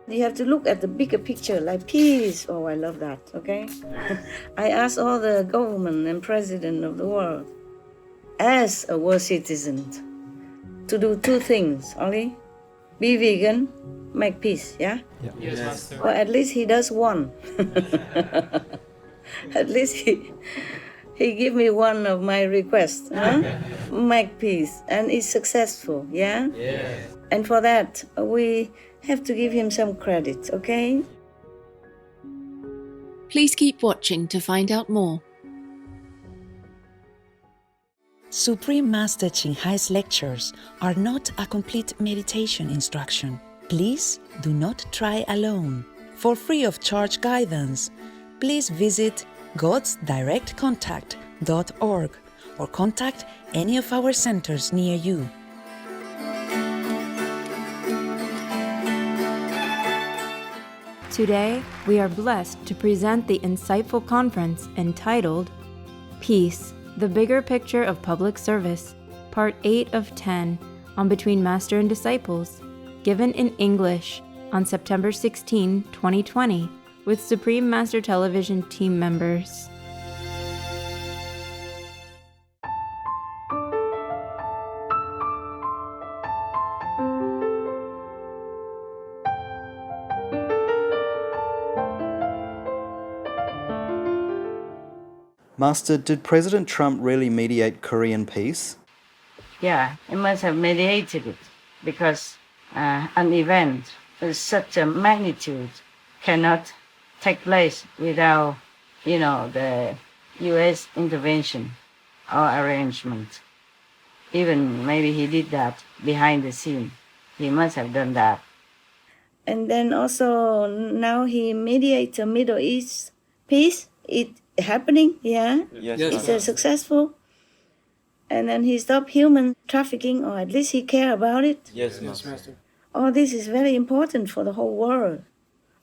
You have to look at the bigger picture, like peace. Oh, I love that, okay? I ask all the government and president of the world, as a world citizen, to do two things only. Be vegan, make peace, yeah? Yes, Master. Or at least he does one. At least he give me one of my requests, huh? Make peace, and it's successful, yeah? Yes. And for that, we have to give him some credit, okay? Please keep watching to find out more. Supreme Master Ching Hai's lectures are not a complete meditation instruction. Please do not try alone. For free of charge guidance, please visit godsdirectcontact.org or contact any of our centers near you. Today, we are blessed to present the insightful conference entitled Peace, the Bigger Picture of Public Service, Part 8 of 10 on Between Master and Disciples, given in English on September 16, 2020, with Supreme Master Television team members. Master, did President Trump really mediate Korean peace? Yeah, he must have mediated it because an event with such a magnitude cannot take place without, the U.S. intervention or arrangement. Even maybe he did that behind the scene. He must have done that. And then also now he mediates the Middle East peace. It happening, yeah? Yes. It's successful. And then he stopped human trafficking, or at least he care about it. Yes, Master. All this is very important for the whole world,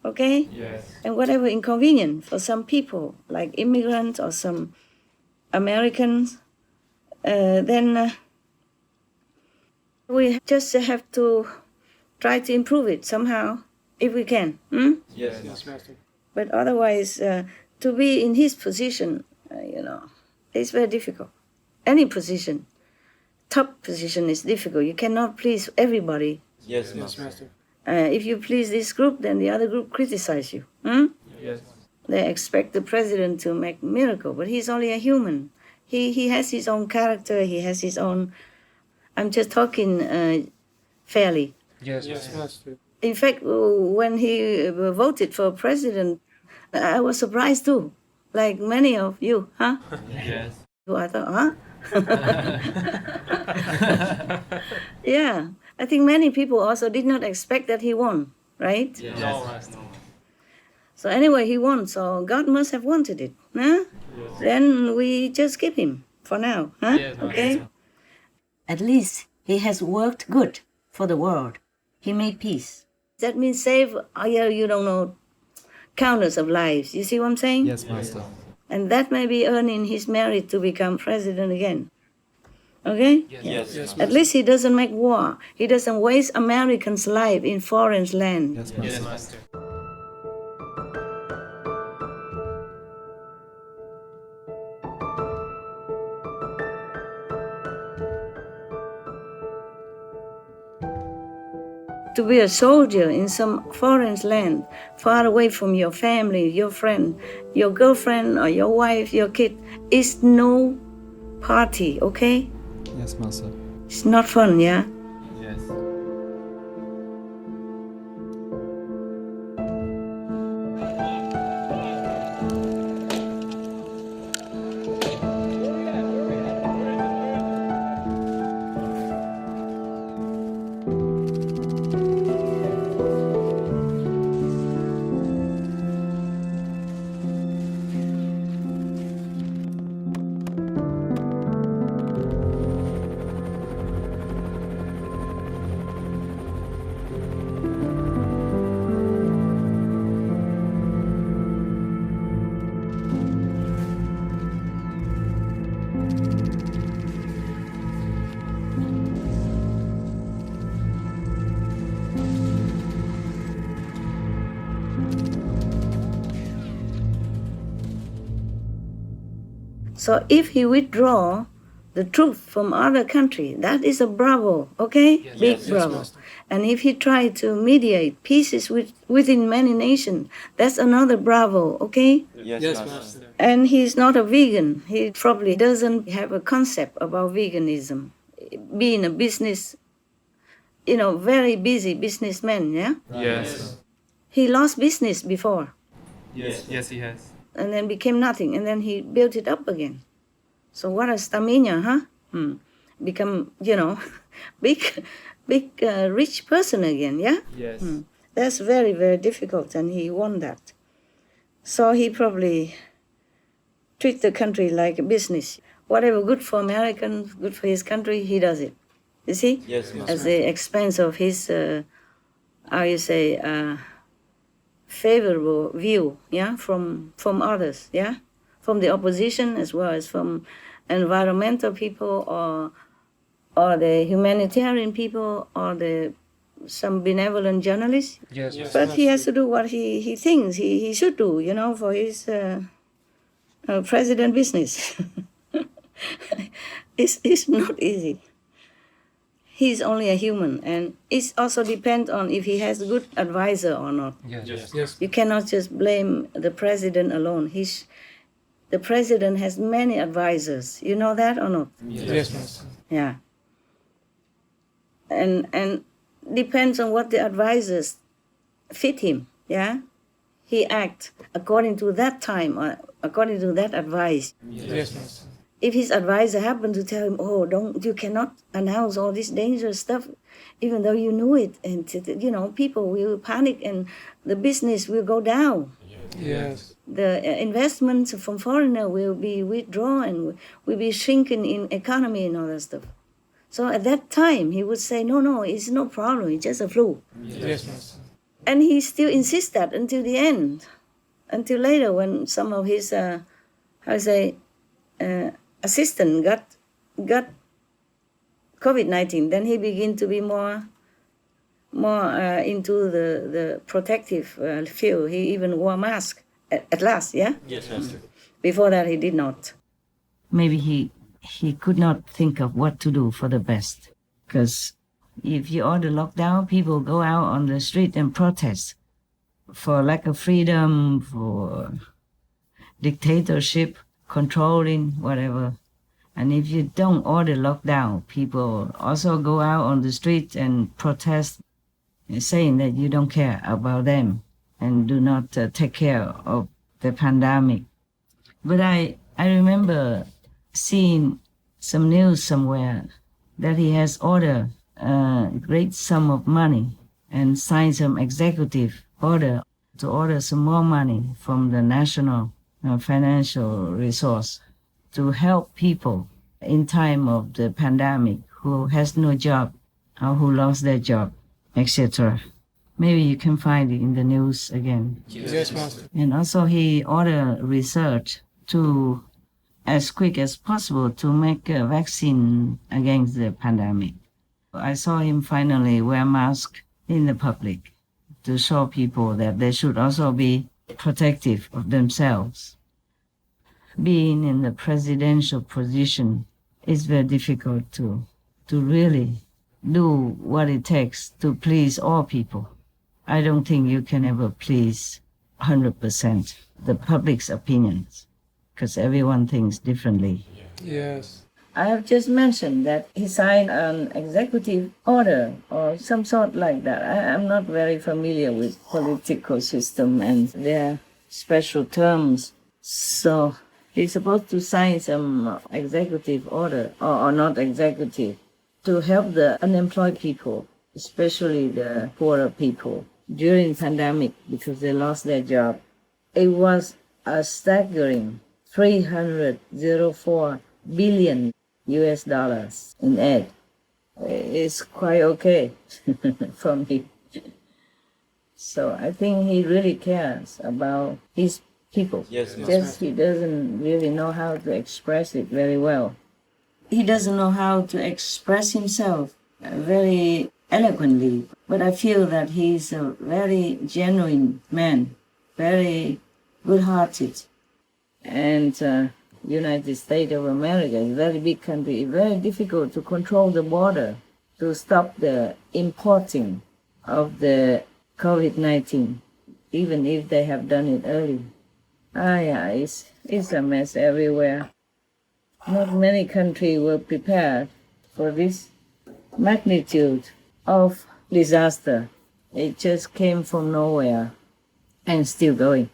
okay? Yes. And whatever inconvenient for some people, like immigrants or some Americans, then we just have to try to improve it somehow, if we can. Yes, Master. But otherwise, to be in his position, it's very difficult. Any position, top position is difficult. You cannot please everybody. Yes, Master. If you please this group, then the other group criticize you. Yes. They expect the president to make miracle, but he's only a human. He has his own character. He has his own. I'm just talking fairly. Yes, Master. In fact, when he voted for president, I was surprised too, like many of you, huh? Yes. I thought, huh? Yeah, I think many people also did not expect that he won, right? Yes. No, Master. So anyway, he won, so God must have wanted it, huh? Yes. Then we just keep him for now, huh? Yes, Okay? Master. At least he has worked good for the world. He made peace. That means save, countless of lives. You see what I'm saying? Yes, Master. And that may be earning his merit to become president again. Okay? Yes. At least he doesn't make war. He doesn't waste Americans' life in foreign land. Yes, Master. Yes, Master. To be a soldier in some foreign land, far away from your family, your friend, your girlfriend or your wife, your kid, is no party, okay? Yes, Master. It's not fun, yeah? Yes. So if he withdraw the truth from other country, that is a bravo, okay? Big bravo. Master. And if he try to mediate pieces within many nations, that's another bravo, okay? Yes, Master. And he's not a vegan. He probably doesn't have a concept about veganism. Being a business, very busy businessman, yeah? Yes. He lost business before Yes, he has. and then became nothing, and then he built it up again. So what a stamina, huh? Become, big, rich person again, yeah? Yes. That's very, very difficult, and he won that. So he probably treat the country like a business. Whatever good for Americans, good for his country, he does it. You see? Yes, Master. At the expense of his, favorable view, yeah, from others, yeah, from the opposition as well as from environmental people or the humanitarian people or some benevolent journalists. Yes. But he has to do what he thinks he should do, for his president business. It's not easy. He's only a human, and it also depends on if he has a good advisor or not. Yes. You cannot just blame the president alone. The president has many advisors. You know that or not? Yes, Master. Yeah. And depends on what the advisors fit him, yeah? He acts according to that time or according to that advice. Yes, Master. If his advisor happened to tell him, you cannot announce all this dangerous stuff, even though you knew it, and people will panic and the business will go down. Yes. The investments from foreigner will be withdrawn and will be shrinking in economy and all that stuff. So at that time, he would say, no, it's no problem, it's just a flu. Yes, Master. And he still insists that until the end, until later when some of his, assistant got COVID-19, then he began to be more into the protective field. He even wore a mask at last, yeah? Yes, Master. Before that, he did not. Maybe he could not think of what to do for the best. Because if you order lockdown, people go out on the street and protest for lack of freedom, for dictatorship, controlling, whatever. And if you don't order lockdown, people also go out on the street and protest, saying that you don't care about them and do not take care of the pandemic. But I remember seeing some news somewhere that he has ordered a great sum of money and signed some executive order to order some more money from the national financial resource to help people in time of the pandemic who has no job or who lost their job, etc. Maybe you can find it in the news again. Yes, Master. And also he ordered research to, as quick as possible, to make a vaccine against the pandemic. I saw him finally wear mask in the public to show people that they should also be protective of themselves. Being in the presidential position is very difficult to really do what it takes to please all people. I don't think you can ever please 100% the public's opinions, because everyone thinks differently. Yes. I have just mentioned that he signed an executive order or some sort like that. I'm not very familiar with political system and their special terms. So he's supposed to sign some executive order, or not executive, to help the unemployed people, especially the poorer people, during pandemic because they lost their job. It was a staggering $304 billion in aid. It's quite okay for me. So I think he really cares about his people. Yes, Just he doesn't really know how to express it very well. He doesn't know how to express himself very eloquently, but I feel that he's a very genuine man, very good-hearted, and United States of America is a very big country. It's very difficult to control the border, to stop the importing of the COVID-19, even if they have done it early. Yeah, it's a mess everywhere. Not many countries were prepared for this magnitude of disaster. It just came from nowhere and still going.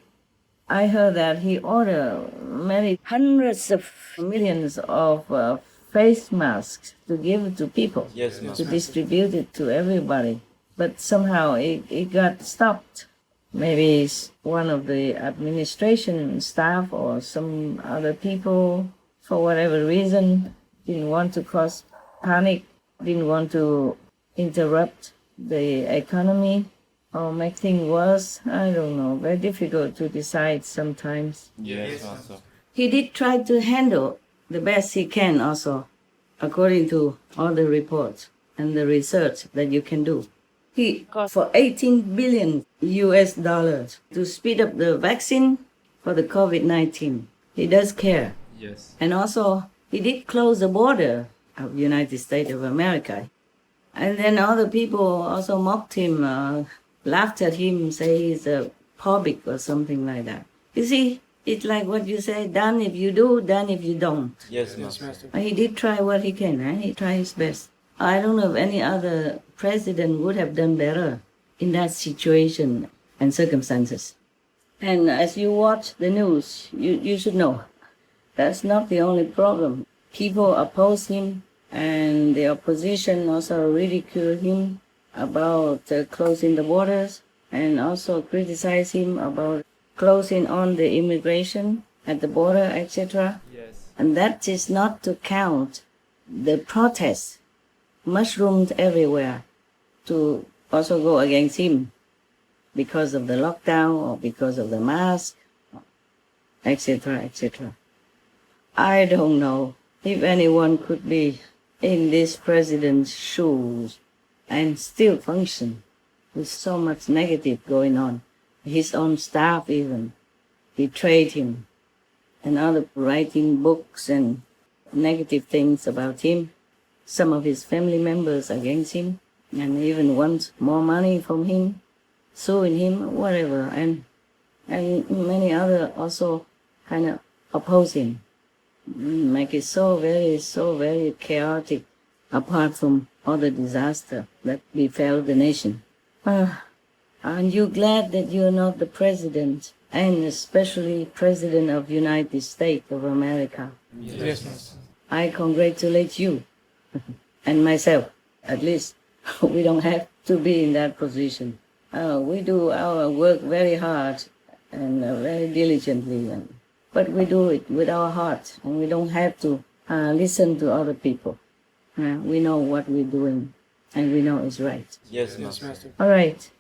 I heard that he ordered many hundreds of millions of face masks to give to people, to distribute it to everybody. But somehow it got stopped. Maybe it's one of the administration staff or some other people, for whatever reason, didn't want to cause panic, didn't want to interrupt the economy or make things worse. I don't know. Very difficult to decide sometimes. Yes, Master. He did try to handle the best he can also, according to all the reports and the research that you can do. He called for $18 billion to speed up the vaccine for the COVID-19. He does care. Yes. And also, he did close the border of the United States of America. And then other people also mocked him, laughed at him, say he's a public or something like that. You see, it's like what you say, done if you do, done if you don't. Yes, Master. He did try what he can, He tried his best. I don't know if any other president would have done better in that situation and circumstances. And as you watch the news, you should know that's not the only problem. People oppose him, and the opposition also ridicule him about closing the borders, and also criticize him about closing on the immigration at the border, etc. Yes. And that is not to count the protests mushroomed everywhere to also go against him because of the lockdown or because of the mask, etc., etc. I don't know if anyone could be in this president's shoes and still function with so much negative going on. His own staff even betrayed him, and other writing books and negative things about him. Some of his family members against him, and even want more money from him, suing him, whatever, and many other also kind of oppose him. Make it so very chaotic, apart from all the disaster that befell the nation. Aren't you glad that you're not the president, and especially president of the United States of America? Yes, Master. I congratulate you and myself. At least we don't have to be in that position. We do our work very hard and very diligently, but we do it with our heart, and we don't have to listen to other people. We know what we're doing, and we know it's right. Yes, Yes, Master. Master. All right.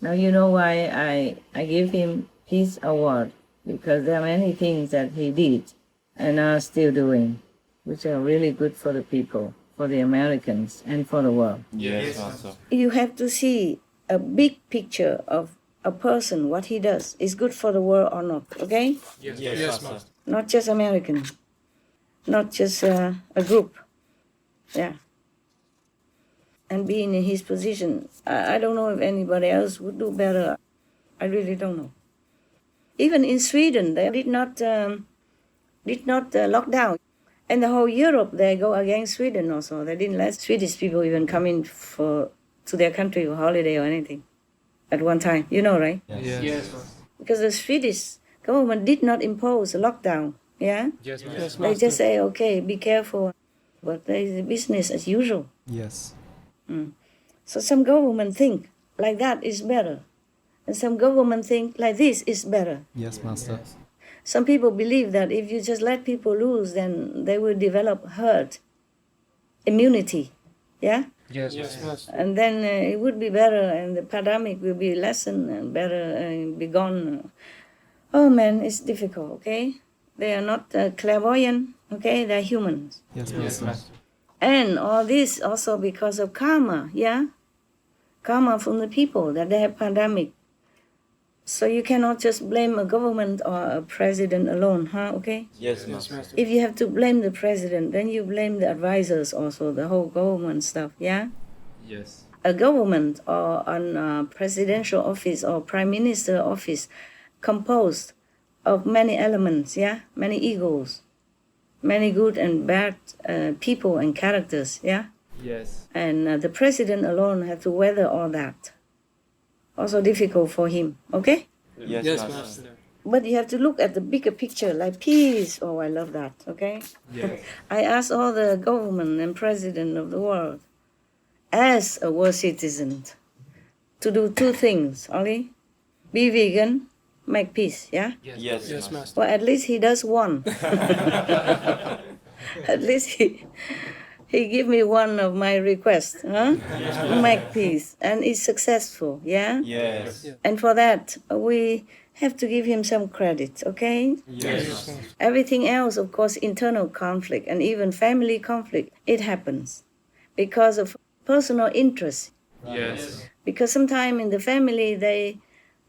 Now you know why I give him his award, because there are many things that he did and are still doing, which are really good for the people, for the Americans, and for the world. Yes, Master. You have to see a big picture of a person, what he does, is good for the world or not, okay? Yes, Yes, yes, Master. Master. Not just American, not just a group. Yeah. And being in his position, I don't know if anybody else would do better. I really don't know. Even in Sweden, they did not lock down. And the whole Europe, they go against Sweden also. They didn't let Swedish people even come in to their country for holiday or anything at one time. You know, right? Yes, yes, Master. Because the Swedish government did not impose a lockdown. Yeah? Yes, Master. They just say, okay, be careful. But there is business as usual. Yes. So some government think like that is better. And some government think like this is better. Yes, Master. Some people believe that if you just let people loose, then they will develop herd immunity. Yeah? Yes, yes, Master. And then it would be better, and the pandemic will be lessened and better be gone. Oh man, it's difficult, okay? They are not clairvoyant, okay? They're humans. Yes, Yes, Master. Master. And all this also because of karma, yeah? Karma from the people that they have pandemic. So you cannot just blame a government or a president alone, huh? Okay? Yes, Yes, Master. Master. If you have to blame the president, then you blame the advisors also, the whole government stuff, yeah? Yes. A government or a presidential office or prime minister office composed of many elements, yeah? Many egos, many good and bad people and characters, yeah? Yes. And the president alone had to weather all that. Also difficult for him, okay? Yes, Yes, Master. Master. But you have to look at the bigger picture, like peace. Oh, I love that, okay? Yes. I ask all the government and president of the world, as a world citizen, to do two things only. Be vegan, make peace, yeah? Yes, Yes, Master. Master. Well, at least he does one. At least he give me one of my requests, huh? Make peace, and it's successful, yeah? Yes. And for that, we have to give him some credit, okay? Yes. Everything else, of course, internal conflict and even family conflict, it happens because of personal interest. Yes. Because sometimes in the family, they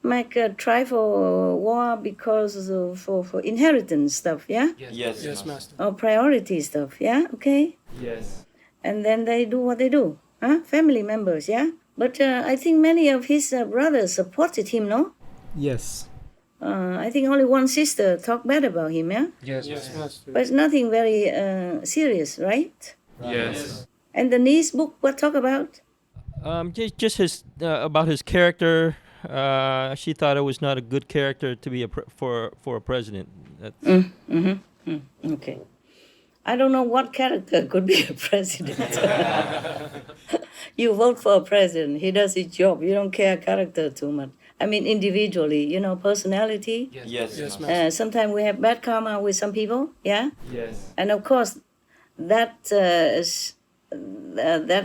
make a trifle war because of for inheritance stuff, yeah? Yes, Yes, Master. Or priority stuff, yeah? Okay? Yes. And then they do what they do, huh? Family members, yeah? But I think many of his brothers supported him, no? Yes. I think only one sister talked bad about him, yeah? Yes, Master. But it's nothing very serious, right? Yes. And the niece book, what talk about? Just his about his character. She thought it was not a good character to be for a president. That's, Okay. I don't know what character could be a president. You vote for a president, he does his job. You don't care character too much. I mean, individually, personality. Yes, Yes, Master. Sometimes we have bad karma with some people, yeah? Yes. And of course, that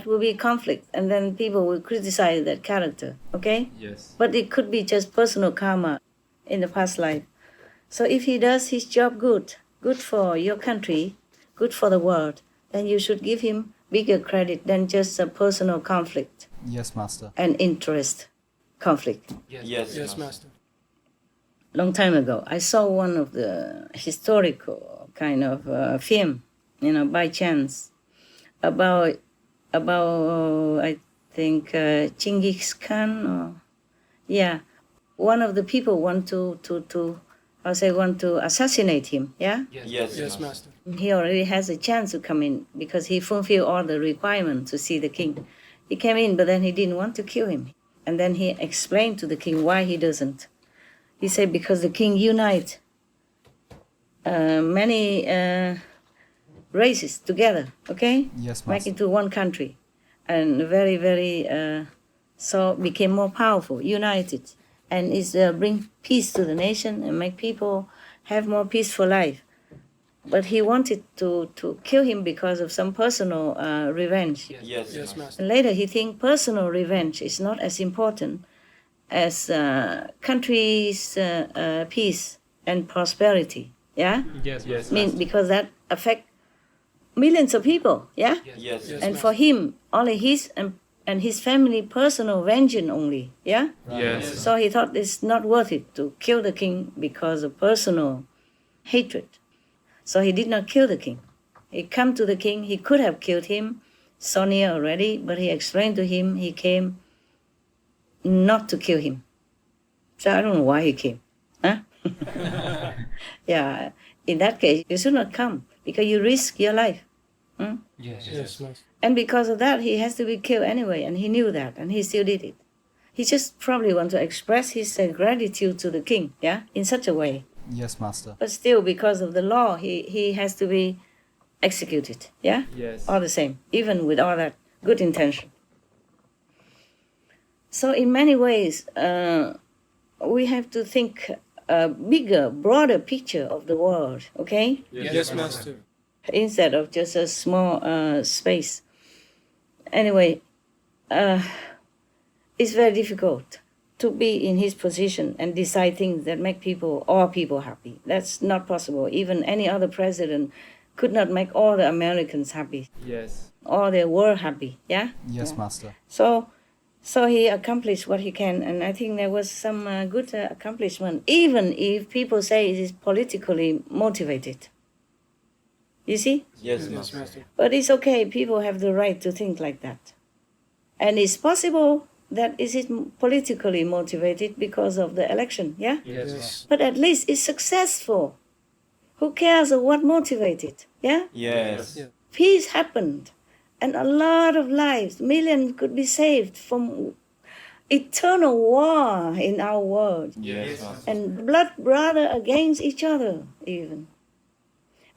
will be conflict, and then people will criticize that character, okay? Yes. But it could be just personal karma in the past life. So if he does his job good for your country, good for the world, then you should give him bigger credit than just a personal conflict Yes, Master. and interest conflict. Yes, Yes, Master. Master. Long time ago, I saw one of the historical kind of film, by chance, about I think Genghis Khan, one of the people want to assassinate him, yeah? Yes, Yes, Master. He already has a chance to come in because he fulfilled all the requirements to see the king. He came in, but then he didn't want to kill him. And then he explained to the king why he doesn't. He said because the king unite many races together, okay? Yes, Make Master. into one country. And very, very, so became more powerful, united. And it's bring peace to the nation and make people have more peaceful life. But he wanted to kill him because of some personal revenge. Yes, Yes, Master. And later he think personal revenge is not as important as country's peace and prosperity. Yeah, yes. Yes, I mean Master. because that affect millions of people. Yeah, Yes. Yes. and for him only his and his family personal vengeance only. Yeah, Yes. so he thought it's not worth it to kill the king because of personal hatred. So he did not kill the king. He come to the king. He could have killed him so near already, but he explained to him he came not to kill him. So I don't know why he came. Huh? Yeah, in that case, you should not come because you risk your life. Yes, Master. And because of that, he has to be killed anyway, and he knew that, and he still did it. He just probably want to express his gratitude to the king, yeah, in such a way. Yes, Master. But still, because of the law, he has to be executed, yeah? Yes. All the same, even with all that good intention. So in many ways, we have to think a bigger, broader picture of the world, okay? Yes, Master. Instead of just a small space. Anyway, it's very difficult to be in his position and decide things that make all people happy. That's not possible. Even any other president could not make all the Americans happy, Yes. all the world happy, yeah? Yes, Master. So So he accomplished what he can, and I think there was some good accomplishment, even if people say it is politically motivated. You see? Yes, Yes, Master. Master. But it's okay, people have the right to think like that. And it's possible that is it politically motivated because of the election, yeah? Yes, Yes. But at least it's successful. Who cares what motivated, yeah? Yes. Yeah. Peace happened, and a lot of lives, millions could be saved from eternal war in our world. Yes, Master. And blood brother against each other even.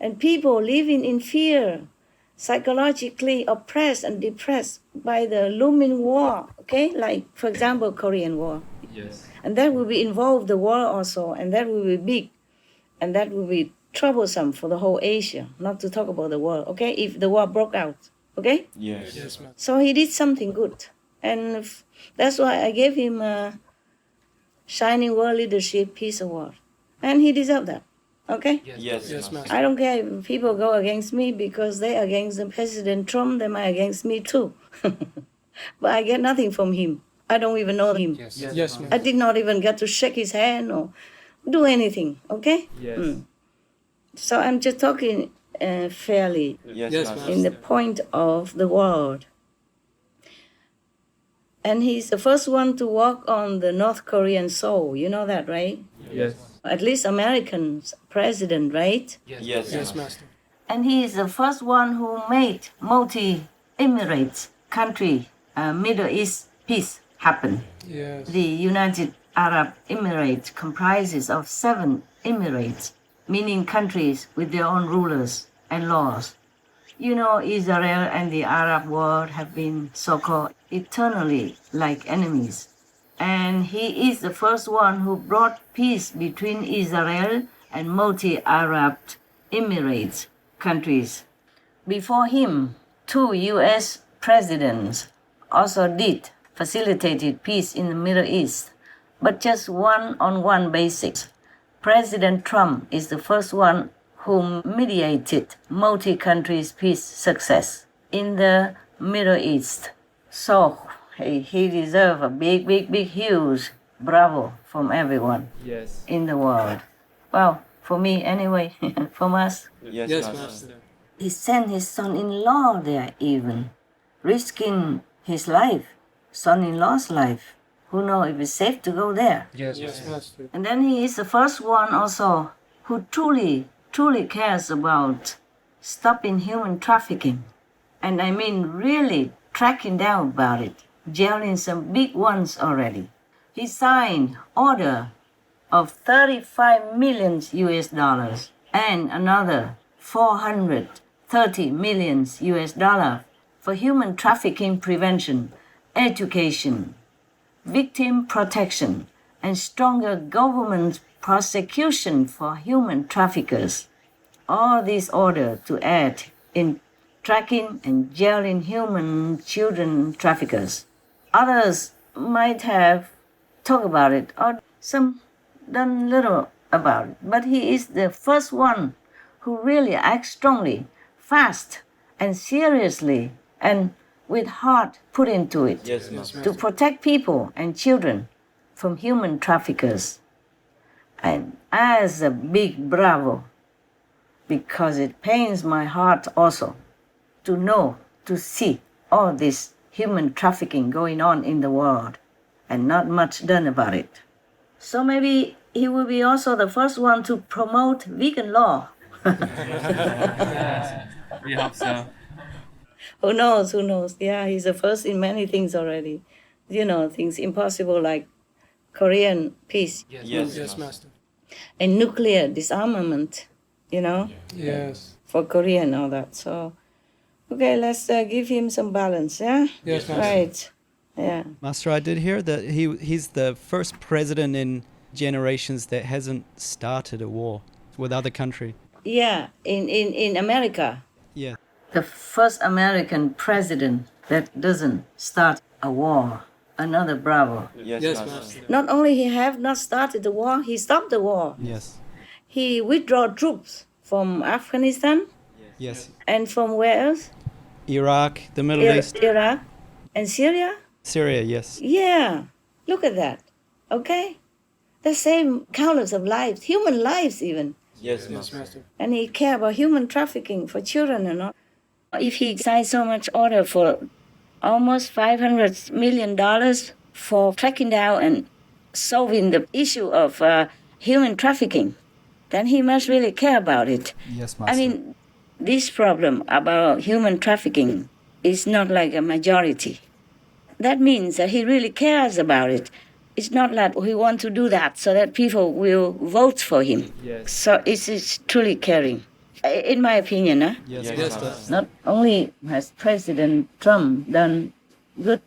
And people living in fear, psychologically oppressed and depressed by the looming war, okay? Like, for example, Korean War. Yes. And that will be involved the war also, and that will be big. And that will be troublesome for the whole Asia, not to talk about the world, okay? If the war broke out, okay? Yes. Yes, Master. So he did something good. And that's why I gave him a Shining World Leadership Peace Award. And he deserved that, okay? Yes, Yes, Master. I don't care if people go against me because they're against the President Trump, they might against me too. But I get nothing from him. I don't even know him. Yes, Yes, yes, Master. Master. I did not even get to shake his hand or do anything, okay? Yes. So I'm just talking fairly Yes, Yes, Master. in the point of the world. And he's the first one to walk on the North Korean soil. You know that, right? Yes. At least American president, right? Yes, Yes, Master. Master. And he is the first one who made multi-Emirates country, Middle East peace happen. Yes. The United Arab Emirates comprises of 7 emirates, meaning countries with their own rulers and laws. You know, Israel and the Arab world have been so-called eternally like enemies. And he is the first one who brought peace between Israel and multi-Arab Emirates countries. Before him, 2 U.S. presidents also facilitated peace in the Middle East, but just one-on-one basis. President Trump is the first one who mediated multi-countries peace success in the Middle East. So he deserves a big, huge bravo from everyone Yes. in the world. Well, for me anyway, from us. Yes, Yes, Master. Master. He sent his son-in-law there even, risking his life, son-in-law's life. Who knows if it's safe to go there? Yes, Master. And then he is the first one also who truly cares about stopping human trafficking. And I mean really tracking down about it, jailing some big ones already. He signed order of 35 million US dollars and another 430 million US dollars for human trafficking prevention, education, victim protection, and stronger government prosecution for human traffickers. All these orders to aid in tracking and jailing human children traffickers. Others might have talked about it or some done little about it, but he is the first one who really acts strongly, fast, and seriously, and with heart put into it Yes, Master. to protect people and children from human traffickers. And as a big bravo, because it pains my heart also to know, to see all this human trafficking going on in the world and not much done about it. So maybe he will be also the first one to promote vegan law. We hope so. Who knows? Yeah, he's the first in many things already. You know, things impossible like Korean peace Yes, Yes, Master. and nuclear disarmament, you know, Yes. for Korea and all that. So, okay, let's give him some balance, yeah? Yes, Master. Right, yeah. Master, I did hear that he's the first president in generations that hasn't started a war with other country. Yeah, in America, Yeah. the first American president that doesn't start a war. Another bravo. Yes, Yes, Master. Master. Not only he have not started the war, he stopped the war. Yes. He withdrew troops from Afghanistan Yes. and from where else? Iraq, the Middle East, Iraq and Syria. Syria, yes. Yeah, look at that. Okay? The same countless of lives, human lives even. Yes, Yes, Master. And he care about human trafficking for children and all. If he signed so much order for almost $500 million for tracking down and solving the issue of human trafficking, then he must really care about it. Yes, Master. I mean, this problem about human trafficking is not like a majority. That means that he really cares about it. It's not like he wants to do that so that people will vote for him. Yes. So it's truly caring, in my opinion. Huh? Yes, Yes, Master. Master. Not only has President Trump done good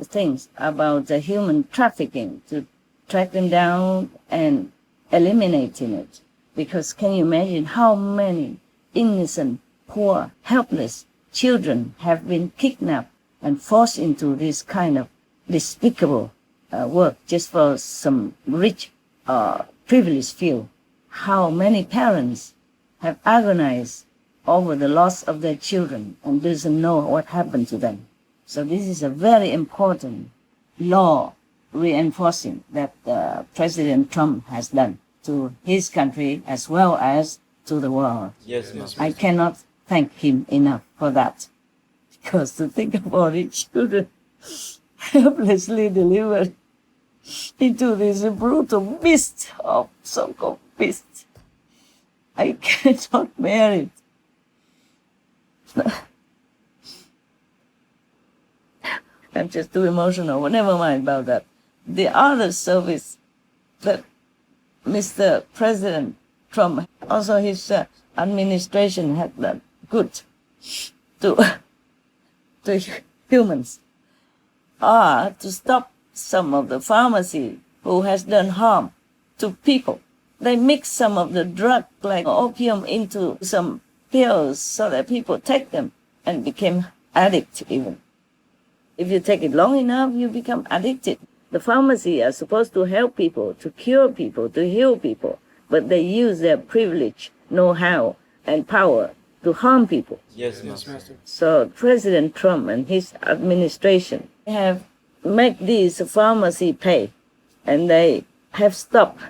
things about the human trafficking to track them down and eliminating it, because can you imagine how many innocent, poor, helpless children have been kidnapped and forced into this kind of despicable work just for some rich, privileged few. How many parents have agonized over the loss of their children and doesn't know what happened to them. So this is a very important law reinforcing that President Trump has done to his country as well as to the world. Yes, Master. I cannot thank him enough for that. Because to think about it, children helplessly delivered into this brutal beast of so-called beast. I cannot bear it. I'm just too emotional. Well, never mind about that. The other service that Mr. President Trump, also his administration had done good to humans, are to stop some of the pharmacy who has done harm to people. They mix some of the drug like opium into some pills so that people take them and became addict even. If you take it long enough, you become addicted. The pharmacy are supposed to help people, to cure people, to heal people, but they use their privilege, know-how, and power to harm people. Yes, Yes, Master. Master. So President Trump and his administration have made these pharmacy pay, and they have stopped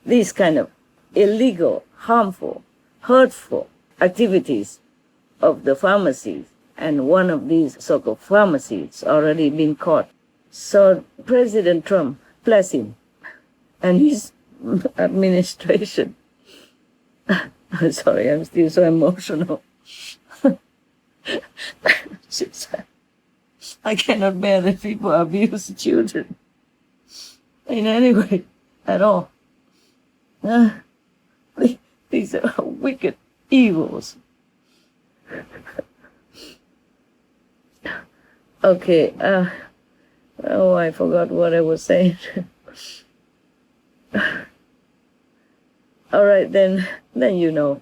these kind of illegal, harmful, hurtful activities of the pharmacies. And one of these so-called pharmacies already been caught. So President Trump, bless him, and his administration. I'm sorry, I'm still so emotional. I cannot bear that people abuse children in any way at all. These are wicked evils. Okay, I forgot what I was saying. All right, then you know,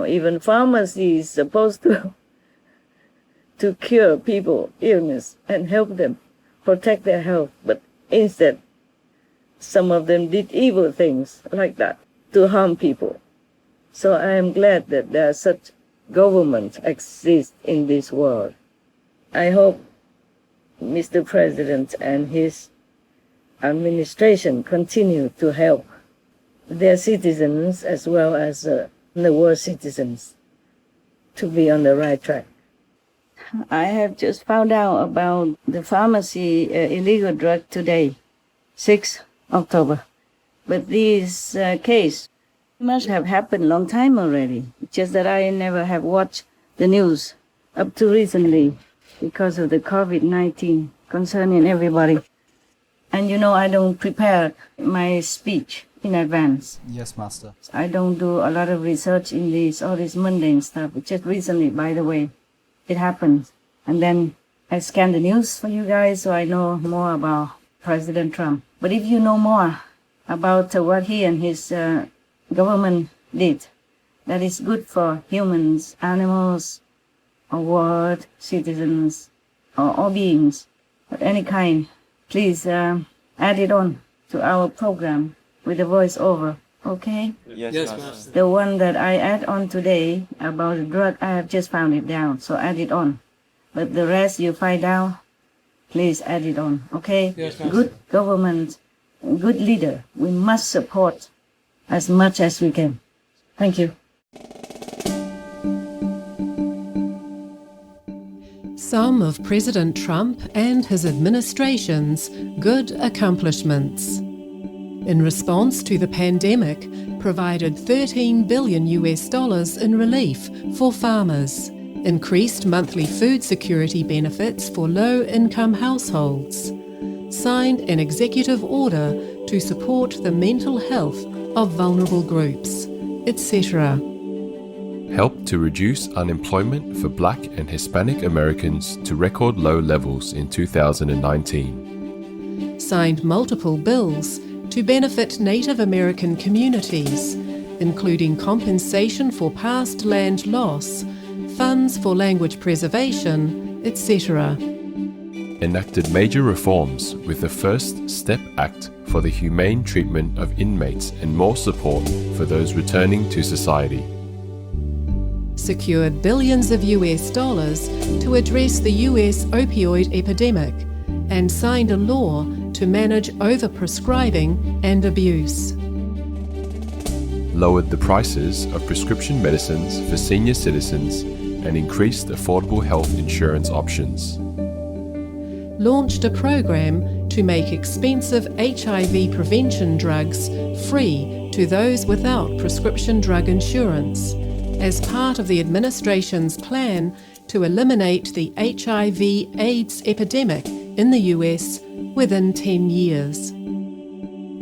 even pharmacy is supposed to cure people illness and help them protect their health, but instead, some of them did evil things like that to harm people. So I am glad that there are such governments exist in this world. I hope Mr. President and his administration continue to help their citizens as well as the world citizens to be on the right track. I have just found out about the pharmacy illegal drug today, 6 October. But this case must have happened long time already. Just that I never have watched the news up to recently because of the COVID-19 concerning everybody. And I don't prepare my speech in advance. Yes, Master. I don't do a lot of research in all this mundane stuff. Just recently, by the way, it happened. And then I scan the news for you guys so I know more about President Trump. But if you know more about what he and his government did, that is good for humans, animals, or world, citizens, or all beings of any kind, please add it on to our program with a voiceover, okay? Yes, Yes, Master. Master. The one that I add on today about the drug, I have just found it down, so add it on. But the rest you find out please add it on, okay? Yes, Master. Good government, good leader. We must support as much as we can. Thank you. Some of President Trump and his administration's good accomplishments. In response to the pandemic, provided $13 billion in relief for farmers, increased monthly food security benefits for low-income households, signed an executive order to support the mental health of vulnerable groups, etc. Helped to reduce unemployment for Black and Hispanic Americans to record low levels in 2019. Signed multiple bills to benefit Native American communities, including compensation for past land loss, funds for language preservation, etc. Enacted major reforms with the First Step Act for the humane treatment of inmates and more support for those returning to society. Secured billions of US dollars to address the US opioid epidemic and signed a law to manage overprescribing and abuse. Lowered the prices of prescription medicines for senior citizens and increased affordable health insurance options. Launched a program to make expensive HIV prevention drugs free to those without prescription drug insurance, as part of the administration's plan to eliminate the HIV/AIDS epidemic in the US within 10 years.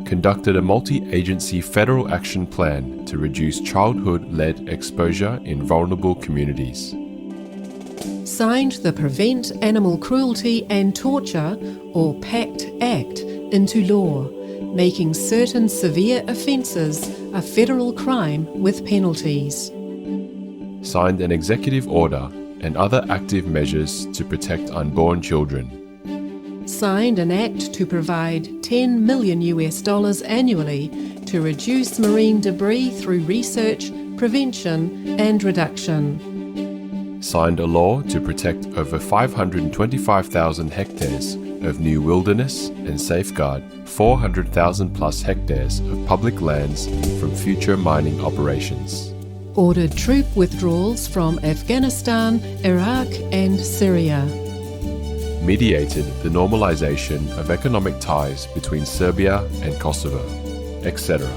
Conducted a multi-agency federal action plan to reduce childhood-led exposure in vulnerable communities. Signed the Prevent Animal Cruelty and Torture, or PACT Act, into law, making certain severe offences a federal crime with penalties. Signed an executive order and other active measures to protect unborn children. Signed an act to provide $10 million annually to reduce marine debris through research, prevention and reduction. Signed a law to protect over 525,000 hectares of new wilderness and safeguard 400,000 plus hectares of public lands from future mining operations. Ordered troop withdrawals from Afghanistan, Iraq and Syria. Mediated the normalization of economic ties between Serbia and Kosovo, etc.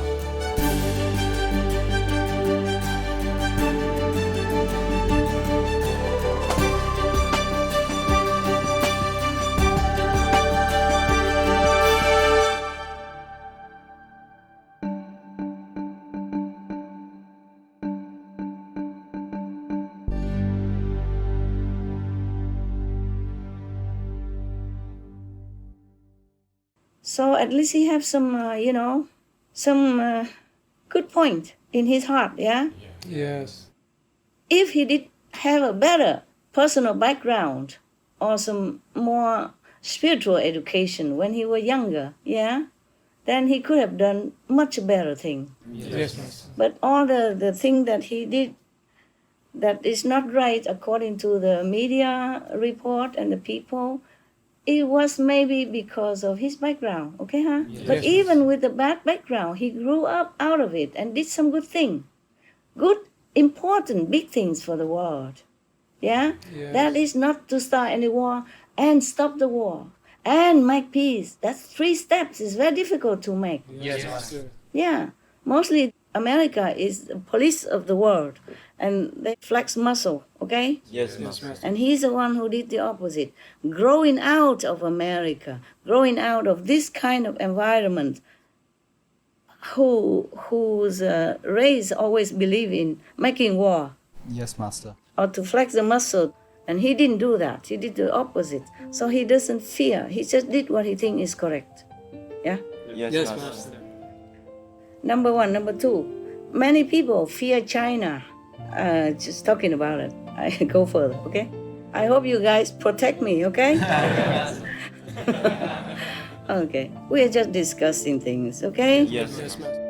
So at least he have some, some good point in his heart, yeah? Yes. If he did have a better personal background or some more spiritual education when he was younger, yeah, then he could have done much better thing. Yes, Master. But all the thing that he did that is not right according to the media report and the people, it was maybe because of his background, okay, huh? Yes. But even with the bad background, he grew up out of it and did some good thing. Good, important, big things for the world. Yeah? Yes. That is not to start any war and stop the war and make peace. That's 3 steps. It's very difficult to make. Yes, Master. Yeah. Mostly America is the police of the world and they flex muscle, okay? Yes, Master. And he's the one who did the opposite. Growing out of America, growing out of this kind of environment, whose race always believe in making war. Yes, Master. Or to flex the muscle. And he didn't do that. He did the opposite. So he doesn't fear. He just did what he thinks is correct. Yeah? Yes, Master. Number 1. Number 2, many people fear China. Just talking about it. I go further, okay? I hope you guys protect me, okay? Okay. We are just discussing things, okay? Yes, Master.